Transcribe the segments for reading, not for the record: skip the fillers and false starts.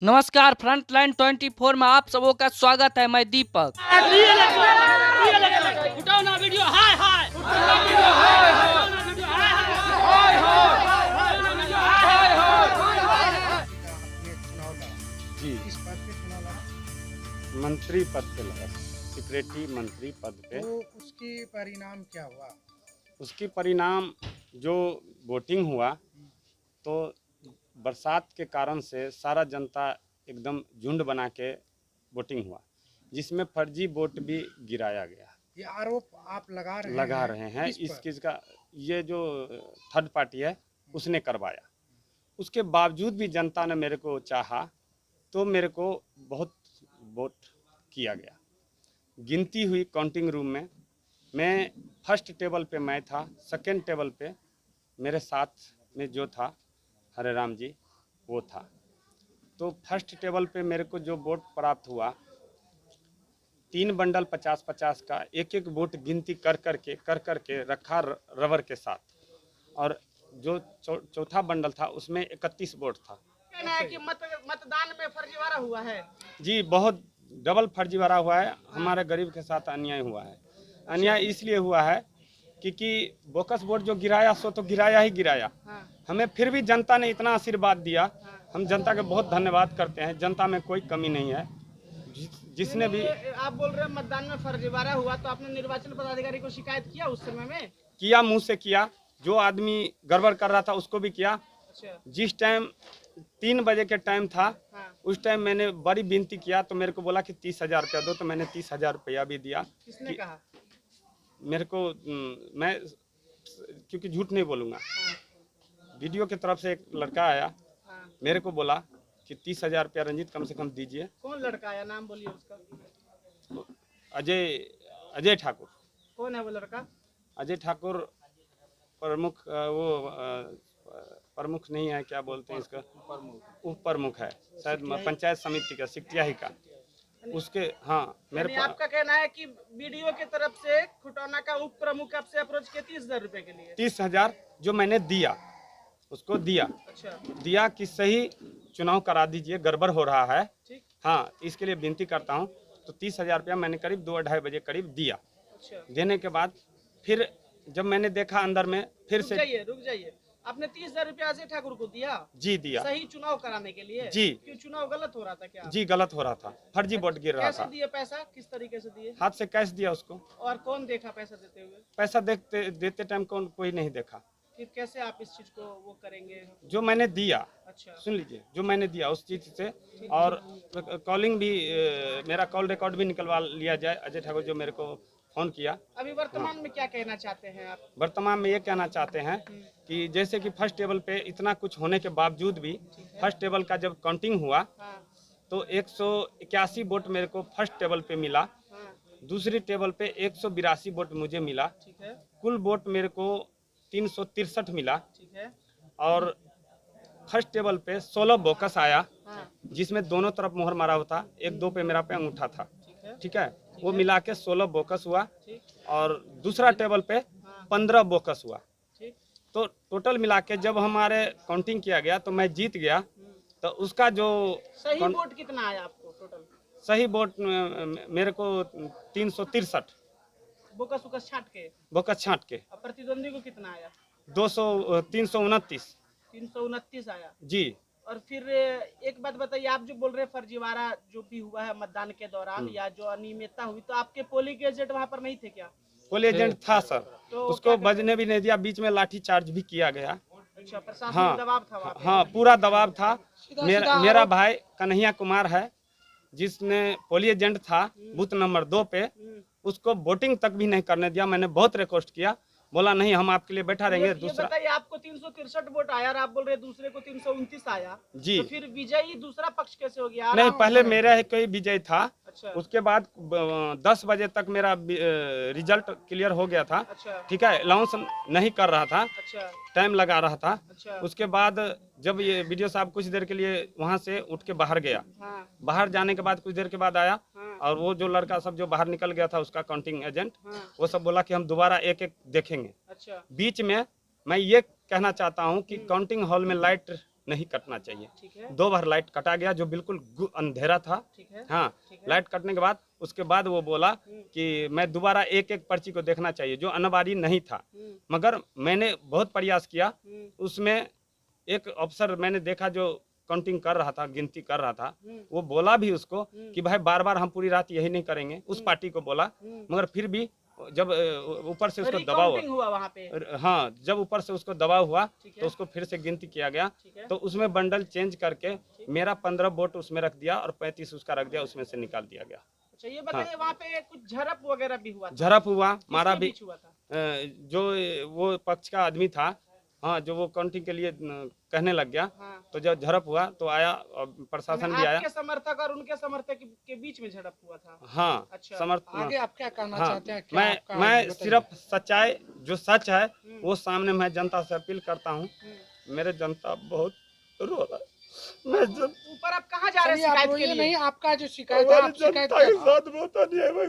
नमस्कार, फ्रंटलाइन 24 में आप सबों का स्वागत है। मैं दीपक। उठाओ ना वीडियो, हाय हाय जी किस पद पे चुनाव लड़ा? मंत्री पद पे लगा, सिक्रेटरी मंत्री पद पे। तो उसकी परिणाम क्या हुआ? उसकी परिणाम जो वोटिंग हुआ तो बरसात के कारण से सारा जनता एकदम झुंड बना के वोटिंग हुआ, जिसमें फर्जी वोट भी गिराया गया। ये आरोप आप लगा रहे हैं इस किस पर? चीज़ का, ये जो थर्ड पार्टी है उसने करवाया। उसके बावजूद भी जनता ने मेरे को चाहा तो मेरे को बहुत वोट किया गया। गिनती हुई काउंटिंग रूम में, मैं फर्स्ट टेबल पे मैं था, सेकंड टेबल पे मेरे साथ में जो था हरे राम जी वो था। तो फर्स्ट टेबल पे मेरे को जो वोट प्राप्त हुआ, 3 बंडल 50-50 का एक एक वोट गिनती कर करके रखा रबर के साथ, और जो चौथा बंडल था उसमें 31 वोट था। कहना है कि मतदान में फर्जीवाड़ा हुआ है। जी, बहुत डबल फर्जीवाड़ा हुआ है। हमारे गरीब के साथ अन्याय हुआ है। अन्याय इसलिए हुआ है क्योंकि बोकस वोट जो गिराया सो तो गिराया ही गिराया। हमें फिर भी जनता ने इतना आशीर्वाद दिया, हम जनता के बहुत धन्यवाद करते हैं। जनता में कोई कमी नहीं है। जिसने भी आप बोल रहे हैं मतदान में फर्जीवाड़ा हुआ, तो आपने निर्वाचन पदाधिकारी को शिकायत किया उस समय में? किया, मुंह से किया। जो आदमी गड़बड़ कर रहा था उसको भी किया। अच्छा। जिस टाइम 3 बजे के टाइम था, हाँ। उस टाइम मैंने बड़ी विनती किया तो मेरे को बोला कि 30,000 रुपया दो, तो मैंने 30,000 रुपया भी दिया। किसने कहा? मेरे को मैं क्योंकि झूठ नहीं बोलूँगा, वीडियो की तरफ से एक लड़का आया, हाँ। मेरे को बोला कि 30,000 रुपया रंजीत कम से कम दीजिए। कौन लड़का आया, नाम बोलिए उसका। अजय ठाकुर। कौन है वो लड़का? अजय ठाकुर प्रमुख, वो प्रमुख नहीं है, क्या बोलते हैं इसका, उप प्रमुख है शायद, पंचायत समिति का, सिकटियाही का उसके। हाँ, मेरे यानी आपका कहना है कि बीडीओ की तरफ से खुटौना का उप प्रमुख आपसे अप्रोच किया 30,000 रुपए के लिए? 30,000 जो मैंने दिया उसको दिया। अच्छा। दिया कि सही चुनाव करा दीजिए, गड़बड़ हो रहा है। ठीक। हाँ, इसके लिए विनती करता हूँ। तो 30,000 रुपया मैंने करीब 2-2:30 बजे करीब दिया। अच्छा। देने के बाद फिर जब मैंने देखा अंदर में, फिर से रुक जाइए। आपने 30,000 रुपया अजय ठाकुर को दिया? जी दिया। सही चुनाव कराने के लिए? जी। क्यों, चुनाव गलत हो रहा था क्या? जी, गलत हो रहा था, फर्जी वोट गिर रहा कैसे था। दिए पैसा, किस तरीके से दिए? हाथ से कैश दिया उसको। और कौन देखा पैसा देते हुए? पैसा देते टाइम कोई नहीं देखा। फिर कैसे आप इस चीज को वो करेंगे? जो मैंने दिया, अच्छा। सुन लीजिए, जो मैंने दिया उस चीज से, और कॉलिंग भी, मेरा कॉल रिकॉर्ड भी निकलवा लिया जाए। अजय ठाकुर जो मेरे को फोन किया। अभी वर्तमान में क्या कहना चाहते हैं आप? वर्तमान में ये कहना चाहते हैं कि जैसे कि फर्स्ट टेबल पे इतना कुछ होने के बावजूद भी, फर्स्ट टेबल का जब काउंटिंग हुआ हाँ। तो 181 वोट मेरे को फर्स्ट टेबल पे मिला। हाँ। दूसरी टेबल पे 182 वोट मुझे मिला। ठीक है। कुल वोट मेरे को 363 मिला। ठीक है। और फर्स्ट टेबल पे 16 बोकस आया, हाँ। जिसमें दोनों तरफ मोहर मारा होता, 1-2 पे मेरा पे अंगूठा था। ठीक है। ठीक है, वो मिला के 16 बोकस हुआ। ठीक। और दूसरा टेबल पे हाँ। 15 बोकस हुआ। ठीक। तो टोटल मिला के जब हमारे काउंटिंग किया गया तो मैं जीत गया। तो उसका जो सही वोट कितना आया आपको टोटल? सही वोट मेरे को 363 बोकस उकस छाट के? बोकस छांट के। और प्रतिद्वंदी को कितना आया? 329। 329 आया। जी। और फिर एक बात बताइए, आप जो बोल रहे हैं फर्जीवाड़ा जो भी हुआ है मतदान के दौरान या जो अनियमितता हुई, तो आपके पोलिंग एजेंट वहाँ पर नहीं थे क्या? पोल एजेंट था सर, तो उसको बजने भी नहीं दिया, बीच में लाठी चार्ज भी किया गया। अच्छा, प्रशासनिक हाँ, दबाव था वहाँ पे? हाँ, पूरा दबाव था। मेरा भाई कन्हैया कुमार है, जिसने पोल एजेंट था बूथ नंबर 2 पे, उसको वोटिंग तक भी नहीं करने दिया। मैंने बहुत रिक्वेस्ट किया, बोला नहीं हम आपके लिए बैठा रहेंगे। ये दूसरा बताइए, आपको 363 वोट आया और आप बोल रहे हैं दूसरे को 329 आया। जी। तो फिर विजयी दूसरा पक्ष कैसे हो गया? नहीं, पहले मेरा ही कोई विजय था। अच्छा। उसके बाद 10 बजे तक मेरा रिजल्ट क्लियर हो गया था। अच्छा। ठीक है, अनाउंस नहीं कर रहा था, अच्छा। टाइम लगा रहा था। अच्छा। उसके बाद जब ये वीडियो साहब कुछ देर के लिए वहाँ से उठ के बाहर गया, हाँ। बाहर जाने के बाद कुछ देर के बाद आया, हाँ। और वो जो लड़का सब जो बाहर निकल गया था उसका काउंटिंग एजेंट, हाँ। वो सब बोला कि हम दोबारा एक एक देखेंगे। अच्छा। बीच में मैं ये कहना चाहता हूँ कि काउंटिंग हॉल में लाइट नहीं कटना चाहिए। ठीक है 2 बार लाइट कटा गया जो बिल्कुल अंधेरा था। ठीक है हाँ, ठीक है। लाइट कटने के बाद उसके बाद वो बोला कि मैं दोबारा एक एक पर्ची को देखना चाहिए, जो अनिवार्य नहीं था। मगर मैंने बहुत प्रयास किया, उसमें एक अफसर मैंने देखा जो काउंटिंग कर रहा था, गिनती कर रहा था, वो बोला भी उसको कि भाई बार बार हम पूरी रात यही नहीं करेंगे, उस पार्टी को बोला। मगर फिर भी जब ऊपर से उसको दबाव हुआ वहाँ पे, हाँ, जब ऊपर से उसको दबाव हुआ ठीक है। तो उसको फिर से गिनती किया गया, ठीक है। तो उसमें बंडल चेंज करके मेरा 15 वोट उसमें रख दिया और 35 उसका रख दिया, उसमें से निकाल दिया गया। अच्छा ये बताइए वहाँ पे कुछ झड़प वगैरह भी हुआ था? झड़प हुआ, मारा किसके भी। बीच हुआ था? जो वो पक्ष का आदमी था, हाँ, जो वो काउंटिंग के लिए कहने लग गया, हाँ। तो जब झड़प हुआ तो आया और प्रशासन भी आया। आपके समर्थक और उनके समर्थक के बीच में झड़प हुआ था? हाँ, अच्छा। आगे आप क्या कहना हाँ, चाहते हैं? क्या आपका मैं बताइए। सिर्फ सच्चाई, जो सच है वो सामने मैं जनता से अपील करता हूँ। मेरे जनता बहुत रो रहा है। मैं जब ऊपर आप कहाँ जा रहे हैं चलिए, आप शिकायत के रोइए लिए? नहीं, आपका जो शिकायत है आप शिकायत जनता के कर- साथ बहुत अन्याय हुआ,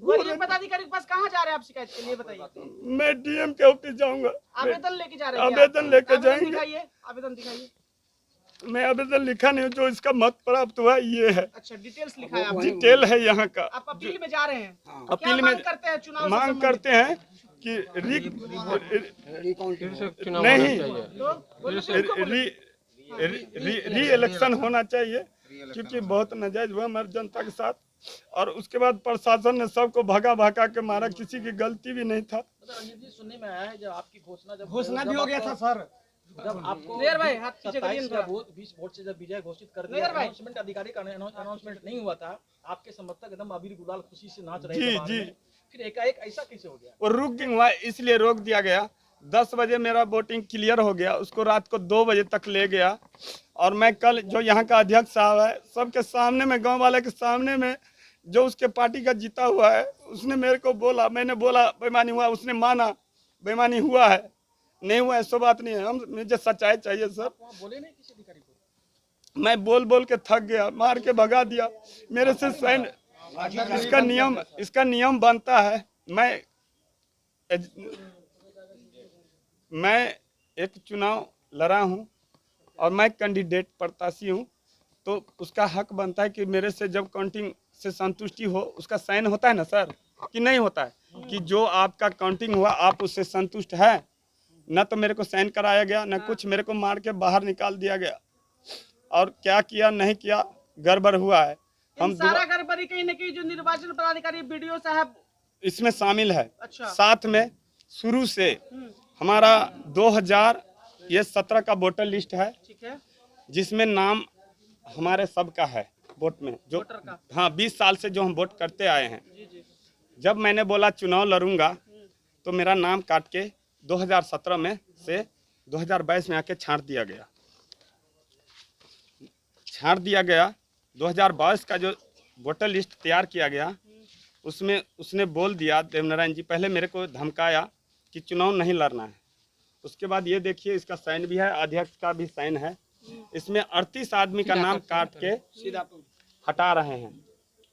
वरीय पदाधिकारी के पास कहाँ जा रहे हैं आप शिकायत के लिए, बताइए? मैं डीएम के ऑफिस जाऊंगा, आवेदन लेके जा रहे हैं क्या? आवेदन लेके आवेदन जाएंगे। दिखाइए, आवेदन दिखाइए। मैं आवेदन लिखा नहीं हूँ, जो इसका मत प्राप्त हुआ ये है, अच्छा डिटेल्स लिखा है आपने? डिटेल है यहाँ का। आप अपील में जा रहे हैं? क्या अपील मांग में करते हैं चुनाव से मांग संबंधित? करते हैं कि नहीं, तो बोलिए तो उसको बोलिए। री इलेक्शन होना चाहिए, क्योंकि बहुत नाजायज हुआ हमारी जनता के साथ। और उसके बाद प्रशासन ने सबको भगा भगा के मारा, किसी की गलती भी नहीं था। रंजीत जी, सुनने में आया है जब आपकी घोषणा भी हो गया था सर। जब आपको नैयर भाई, हाथ पीछे करिए 27 ना। 20 वोट से जब विजय घोषित कर दिया, नैयर भाई। अनाउंसमेंट अधिकारी का अनाउंसमेंट नहीं हुआ था, आपके समर्थक एकदम अबीर गुलाल खुशी से नाच रहे जी, थे बाहर जी। में। फिर एकाएक ऐसा कैसे हो गया? वो रुकिंग हुआ, इसलिए रोक दिया गया। 10 बजे मेरा वोटिंग क्लियर हो गया, उसको रात को 2 बजे तक ले गया। और मैं कल जो यहाँ का अध्यक्ष साहब है, सबके सामने में, गांव वाले के सामने में, जो उसके पार्टी का जीता हुआ है, उसने मेरे को बोला, मैंने बोला बेईमानी हुआ, उसने माना बेईमानी हुआ है, नहीं हुआ ऐसा बात नहीं है। हम मुझे सच्चाई चाहिए सर। वहाँ बोले नहीं किसी अधिकारी को? मैं बोल बोल के थक गया, मार के भगा दिया मेरे से साइन। इसका नियम बनता है। मैं एक चुनाव लड़ा हूं और मैं कैंडिडेट प्रत्याशी हूं, तो उसका हक बनता है कि मेरे से जब काउंटिंग से संतुष्टि हो, उसका साइन होता है ना सर, कि नहीं होता है, कि जो आपका काउंटिंग हुआ आप उससे संतुष्ट है न, तो मेरे को साइन कराया गया न कुछ, मेरे को मार के बाहर निकाल दिया गया। और क्या किया नहीं किया, गड़बड़ हुआ है। हम सारा गड़बड़ी कहीं न कहीं जो निर्वाचन पदाधिकारी बीडीओ साहब इसमें शामिल है। अच्छा। साथ में शुरू से हमारा 2017 का वोटर लिस्ट है, ठीक है, जिसमें नाम हमारे सबका है वोट में, जो वोटर का। हाँ 20 साल से जो हम वोट करते आए हैं। जी जी। जब मैंने बोला चुनाव लड़ूंगा, तो मेरा नाम काट के 2017 में से 2022 में आके छांट दिया गया। 2022 का जो वोटर लिस्ट तैयार किया गया, उसमें उसने बोल दिया, देवनारायण जी पहले मेरे को धमकाया कि चुनाव नहीं लड़ना है। उसके बाद ये देखिए, इसका साइन भी है, अध्यक्ष का भी साइन है। इसमें 38 आदमी का नाम काट के हटा रहे हैं।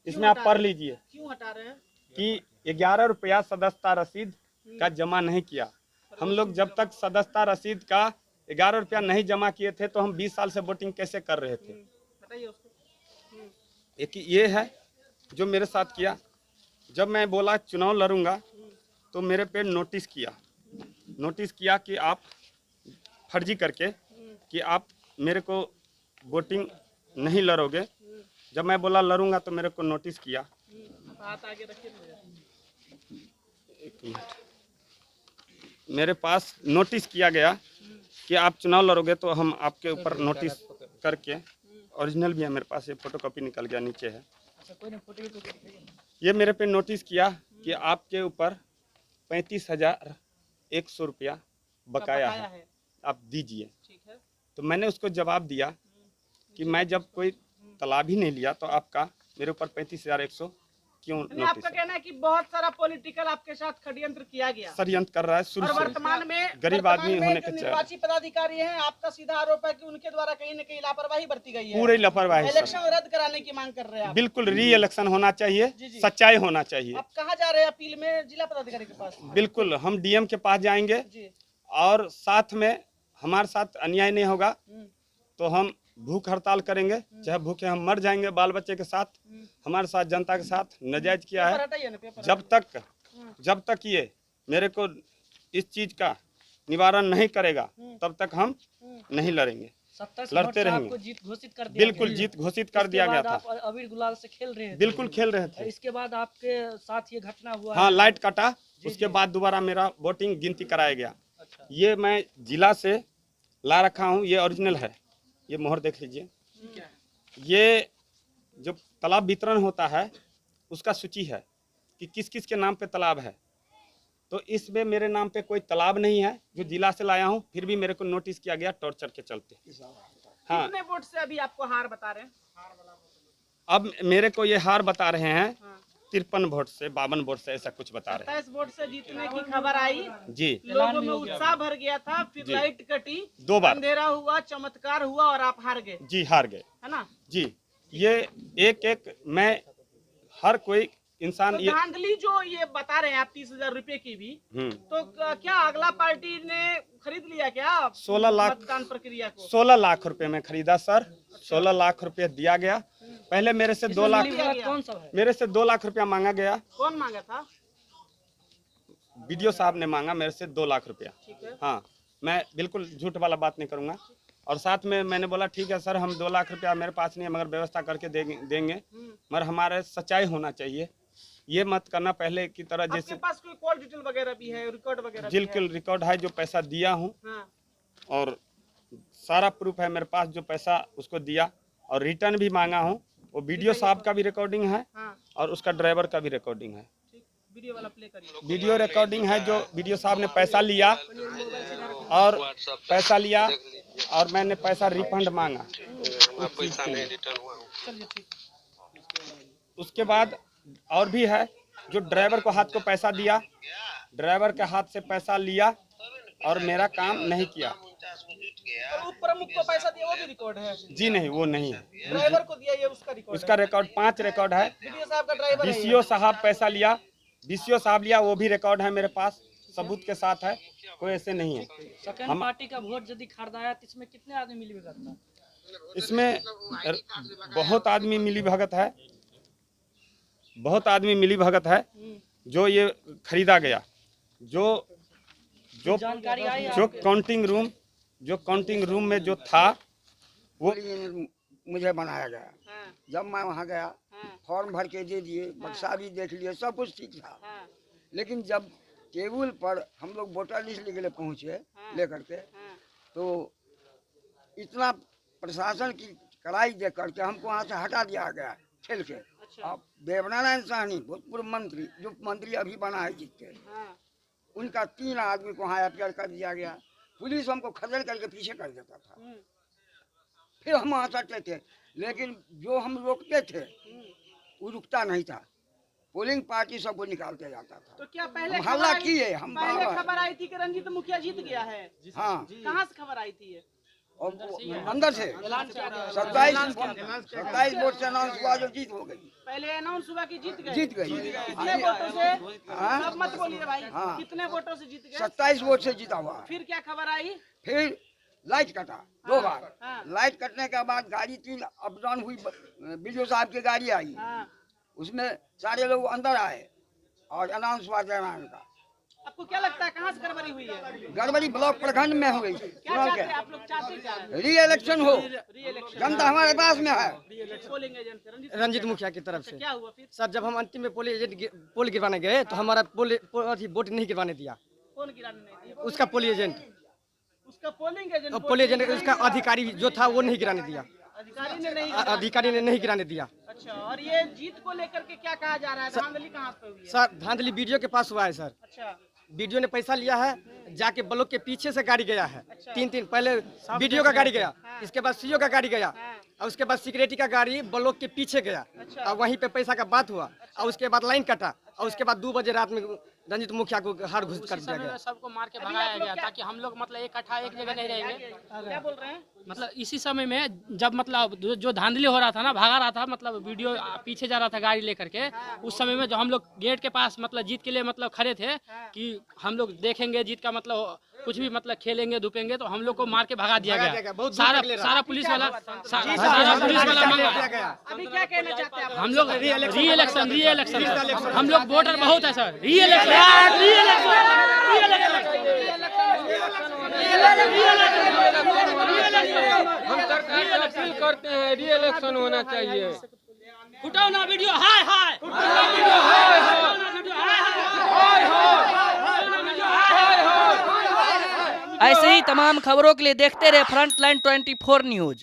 इसमें आप पढ़ लीजिए क्यों हटा रहे हैं? कि 11 रुपया सदस्यता रसीद का जमा नहीं किया। हम लोग जब तक सदस्यता रसीद का 11 रुपया नहीं जमा किए थे, तो हम 20 साल से वोटिंग कैसे कर रहे थे। बताइए उसको। एक ये है जो मेरे साथ किया। जब मैं बोला चुनाव लड़ूंगा, तो मेरे पे नोटिस किया कि आप फर्जी करके कि आप मेरे को वोटिंग नहीं लड़ोगे। जब मैं बोला लड़ूंगा, तो मेरे को नोटिस किया। हाथ आगे रखिए ना। एक मिनट, मेरे पास नोटिस किया गया कि आप चुनाव लड़ोगे, तो हम आपके ऊपर नोटिस करके, ओरिजिनल भी है मेरे पास, ये फोटोकॉपी निकल गया, नीचे है। ये मेरे पे नोटिस किया कि आपके ऊपर 35,100 रुपया बकाया है, आप दीजिए। ठीक है। तो मैंने उसको जवाब दिया कि मैं जब कोई तालाब ही नहीं लिया, तो आपका मेरे ऊपर 35,100 क्यों यानी नोटिस आपका कहना है कि बहुत सारा पॉलिटिकल आपके साथ षड्यंत्र किया गया षड्यंत्र कर रहा है शुरू और से। वर्तमान में गरीब आदमी होने जो के निर्वाची पदाधिकारी हैं, आपका सीधा आरोप है कि उनके द्वारा कहीं न कहीं लापरवाही बरती गई है। पूरी लापरवाही सर। इलेक्शन रद्द कराने की मांग कर रहे हैं आप। बिल्कुल री इलेक्शन होना चाहिए, जी, जी। सच्चाई होना चाहिए। आप कहाँ जा रहे हैं अपील में? जिला पदाधिकारी के पास? बिल्कुल, हम डीएम के पास जाएंगे जी। और साथ में हमारे साथ अन्याय नहीं होगा। तो हम भूख हड़ताल करेंगे, चाहे भूखे हम मर जाएंगे बाल बच्चे के साथ, हमारे साथ जनता के साथ नाजायज किया पेपर है। हटाइए ना, पेपर जब तक ये मेरे को इस चीज का निवारण नहीं करेगा तब तक हम नहीं लड़ेंगे, 27 लड़ते वोट से रहेंगे। आपको जीत घोषित कर दिया बिल्कुल गया। जीत घोषित कर इसके दिया गया बाद था। आप अबीर गुलाल से खेल रहे थे। बिल्कुल खेल रहे थे। इसके बाद आपके साथ ये घटना हुआ हाँ, है। लाइट कटा, उसके बाद दोबारा मेरा वोटिंग गिनती कराया गया। अच्छा, ये मैं जिला से ला रखा हूँ, ये ओरिजिनल है, ये मोहर देख लीजिए। ये जो तालाब वितरण होता है उसका सूची है कि किस किस के नाम पे तालाब है। तो इसमें मेरे नाम पे कोई तालाब नहीं है, जो जिला से लाया हूँ, फिर भी मेरे को नोटिस किया गया टॉर्चर के चलते। हाँ, कितने वोट से अभी आपको हार बता रहे हैं? अब मेरे को ये हार बता रहे हैं हाँ। 53 वोट से 52 वोट से, ऐसा कुछ बता रहे 27 वोट से जीतने की खबर आई, हैं जी। लोगों में उत्साह भर गया था, फिर जी। लाइट कटी, 2 बार अंधेरा हुआ, चमत्कार हुआ और आप हार गए, जी, हार गए है ना? जी। ये एक मैं हर कोई इंसान तो ये धांधली जो ये बता रहे हैं आप 30,000 रुपए की भी, तो क्या अगला पार्टी ने खरीद लिया क्या 16 लाख मतदान प्रक्रिया को? 16 लाख रुपए में खरीदा सर, 16 लाख रुपए दिया गया। पहले मेरे से 2 लाख, मिलीभगत कौन सा है? मेरे से 2 लाख रुपया मांगा गया। कौन मांगा था? बीडीओ साहब ने मांगा मेरे से 2 लाख रुपया। ठीक है। हाँ, मैं बिल्कुल झूठ वाला बात नहीं करूंगा। और साथ में मैंने बोला ठीक है सर, हम 2 लाख रुपया मेरे पास नहीं है, मगर व्यवस्था करके देंगे, मगर हमारे सच्चाई होना चाहिए। ये मत करना पहले की तरह आपके जैसे। पास कोई कॉल डिटेल वगैरह भी है, रिकॉर्ड वगैरह भी बिल्कुल रिकॉर्ड है, जो पैसा दिया हूँ, है? हाँ। और सारा प्रूफ है मेरे पास, जो पैसा उसको दिया और रिटर्न भी मांगा हूँ। वो वीडियो साहब का भी रिकॉर्डिंग है हाँ, और उसका ड्राइवर का भी रिकॉर्डिंग है। ठीक, वीडियो वाला प्ले करिए। वीडियो रिकॉर्डिंग है, जो वीडियो साहब ने पैसा लिया और पैसा लिया और मैंने पैसा रिफंड मांगा। चलिए ठीक। उसके बाद और भी है, जो ड्राइवर को हाथ को पैसा दिया, ड्राइवर के हाथ से पैसा लिया और मेरा काम नहीं किया। और उप प्रमुख को पैसा दिया, वो भी रिकॉर्ड है? जी नहीं, वो नहीं है। ड्राइवर को दिया, ये उसका रिकॉर्ड उसका रिकॉर्ड 5 रिकॉर्ड है। वीडियो साहब का ड्राइवर है ये। बीसीओ साहब पैसा लिया, बीसीओ साहब लिया, वो भी रिकॉर्ड है मेरे पास, सबूत के साथ है, कोई ऐसे नहीं है। सेकंड पार्टी का वोट यदि खरीदाया तो इसमें कितने आदमी मिलीभगत था? इसमें बहुत आदमी मिली भगत है, बहुत आदमी मिली भगत है। जो ये खरीदा गया, जो जो जानकारी आई जो आपके? काउंटिंग रूम में जो था वो मुझे बनाया गया। हाँ, जब मैं वहाँ गया, हाँ, फॉर्म भर के दे दिए, बक्सा भी देख लिए, सब कुछ ठीक था। हाँ, लेकिन जब टेबल पर हम लोग वोटर लिस्ट लेके पहुँचे लेकर के, हाँ। तो इतना प्रशासन की कड़ाई देख करके हमको वहाँ से हटा दिया गया खेल के। अच्छा। अब देवनारायण साहनी भूतपूर्व मंत्री, जो मंत्री अभी बना है जीत के, हाँ, उनका 3 आदमी को वहाँ अपेयर कर दिया गया। पुलिस हमको खदेड़ करके पीछे कर देता था, फिर हम वहाँ सटते थे, लेकिन जो हम रोकते थे वो रुकता नहीं था। पोलिंग पार्टी सबको निकालते जाता था। तो क्या पहले हम हल्ला किए, हम पहले बाबा- खबर आई थी कि रंजीत मुखिया जीत गया है? हाँ, कहाँ से खबर आई थी ये? और वो अंदर से 27 वोट से अनाउंस हुआ, जो जीत हो गई, पहले अनाउंस हुआ कि जीत गए? जीत गई। कितने वोटों से? हाँ? अब मत बोलिए भाई। हाँ। कितने वोटों से जीत गए? 27 वोट से जीता हुआ। फिर क्या खबर आई? फिर लाइट कटा 2 बार। हाँ। लाइट कटने के बाद गाड़ी 3 अप डाउन हुई, बीडीओ साहब की गाड़ी आई, हाँ। उसमें सारे लोग अंदर आए और अनाउंस हुआ देवनारायण का। आपको क्या लगता है कहाँ से गड़बड़ी हुई है? गड़बड़ी ब्लॉक प्रखंड में हुई। क्या चाहते हैं आप लोग? चाहते क्या है? री इलेक्शन हो, री-इलेक्शन। जनता हमारे पास में है। पोलिंग एजेंट से रंजीत मुखिया की तरफ अच्छा, से। क्या हुआ फिर? सर, जब हम अंतिम में पोल गिरवाने गए तो हमारा वोट नहीं गिरवाने दिया। कौन गिराने नहीं दिया? उसका पोल एजेंट, उसका पोलिंग एजेंट। पोल एजेंट उसका अधिकारी जो था वो नहीं गिराने दिया, अधिकारी ने नहीं। अधिकारी ने नहीं गिराने दिया। अच्छा, और ये जीत को लेकर के क्या कहा जा रहा है? धांधली कहाँ पे हुई है? सर, धांधली वीडियो के पास हुआ है सर। अच्छा, वीडियो ने पैसा लिया है, जाके ब्लॉक के पीछे से गाड़ी गया है। 3 पहले वीडियो का गाड़ी गया, इसके बाद सीओ का गाड़ी गया, और उसके बाद सिक्योरिटी का गाड़ी ब्लॉक के पीछे गया, और वहीं पे पैसा का बात हुआ, और उसके बाद लाइन कटा, और उसके बाद 2 बजे रात में रंजीत मुखिया को हार घोषित कर दिया गया। सबको मार के भगाया गया ताकि हम लोग मतलब इकट्ठा एक जगह नहीं रहेंगे। क्या बोल रहे हैं? मतलब इसी समय में जब मतलब जो धांधली हो रहा था ना, भागा रहा था, मतलब वीडियो पीछे जा रहा था गाड़ी लेकर के, उस समय में जो हम लोग गेट के पास मतलब जीत के लिए मतलब खड़े थे कि हम लोग देखेंगे जीत का मतलब कुछ भी मतलब खेलेंगे धूपेंगे तो हम लोग को मार के भगा दिया भगा गया। दिया गया, बहुत दूर तक ले रहा। सारा पुलिस वाला जी, सारा सर, पुलिस वाला दिया मंगा। गया। अभी क्या कहना चाहते हैं आप? हम लोग री-इलेक्शन री-इलेक्शन। हम लोग वोटर बहुत है सर। री-इलेक्शन हम सरकार से अपील करते हैं री-इलेक्शन होना चाहिए। उठाओ ना वीडियो, हाय हाय ऐसे ही तमाम खबरों के लिए देखते रहे फ्रंटलाइन 24 न्यूज।